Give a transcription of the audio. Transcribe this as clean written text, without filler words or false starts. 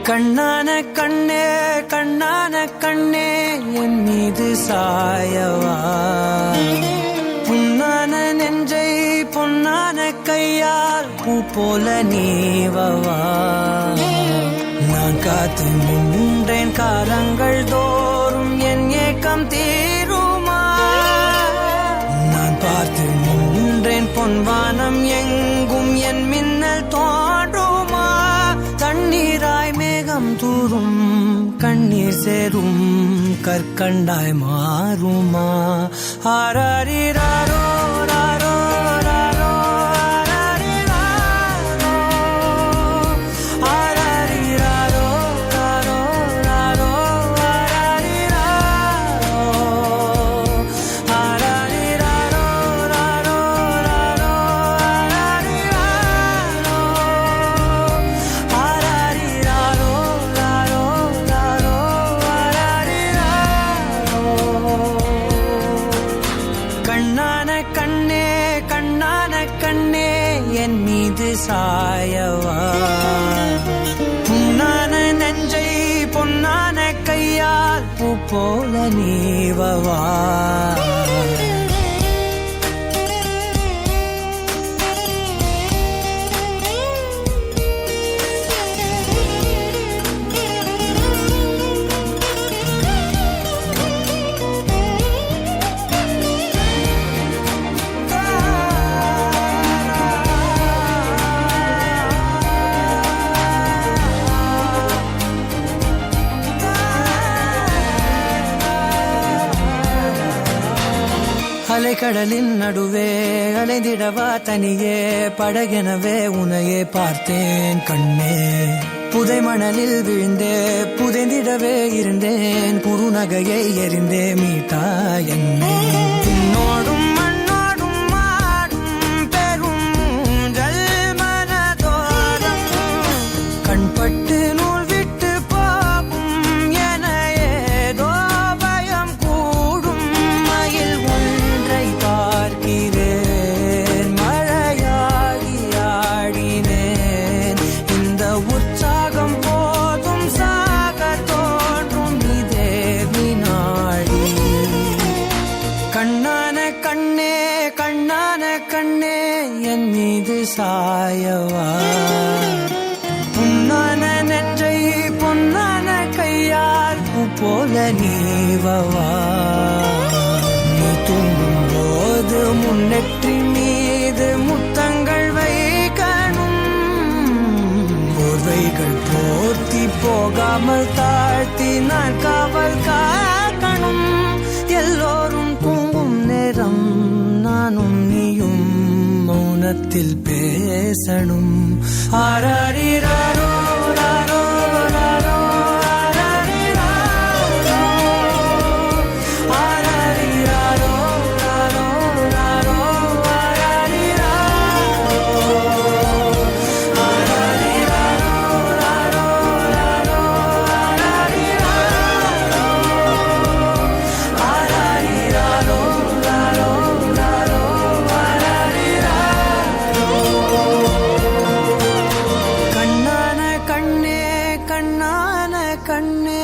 கண்ணான கண்ணே கண்ணான கண்ணே என் மீது சாயவா, புண்ணான நெஞ்சை பொன்னான கையால் பூ போல நீவவா. நான் காத்து நின்றேன் காலங்கள் தோறும் என் ஏக்கம் தீருமா. நான் பார்த்து நின்றேன் பொன்வானம் எங்கும் என் மின்னல் தோன்றுமா. தண்ணீராய் மேகம் தூரும் கண்ணீர் சேரும் கற்கண்டாய் மாறுமா. ஆராரிராரோ ராரோ ராரோ ஆராரிராரோ ராரோ ராரோ ஆராரிராரோ ராரோ ராரோ கண்ணான கண்ணே கண்ணான கண்ணே என் மீது சாயவா, புண்ணான நெஞ்சை பொன்னான கையால் பூ போல நீவவா. அலைக்கடலின் நடுவே அலைந்திடவா தனியே, படகெனவே உனையே பார்த்தேன் கண்ணே. புதை மணலில் விழுந்தே புதைந்திடவே இருந்தேன், குறுநகையை எறிந்தே மீட்டா என்னை. உன்னோடும் மண்ணோடும் மாடும் பெரும் மனதோரம் கண்பட்டு நூல் விட்டு போகும் என ஏதோ பயம் கூடும். மயில் பார்க்கிறேன் மழையாகி ஆடினேன், இந்த உற்சாகம் போதும் சாக தோன்றும் இதே வினாடி. கண்ணான கண்ணே கண்ணான கண்ணே என் மீது சாயவா, புண்ணான நெஞ்சை பொன்னான கையால் பூ போல நீவவா. நீ தூங்கும் போது முன்னெற்றி மீது முத்தங்கள் வைக்கணும், போர்வைகள் போர்த்தி போகாமல் தாழ்த்தி நான் காவல் காக்கணும். எல்லோரும் தூங்கும் நேரம் நானும் நீயும் மௌனத்தில் பேசணும். ஆராரிராரோ ராரோ ராரோ கண்ணான கண்ணே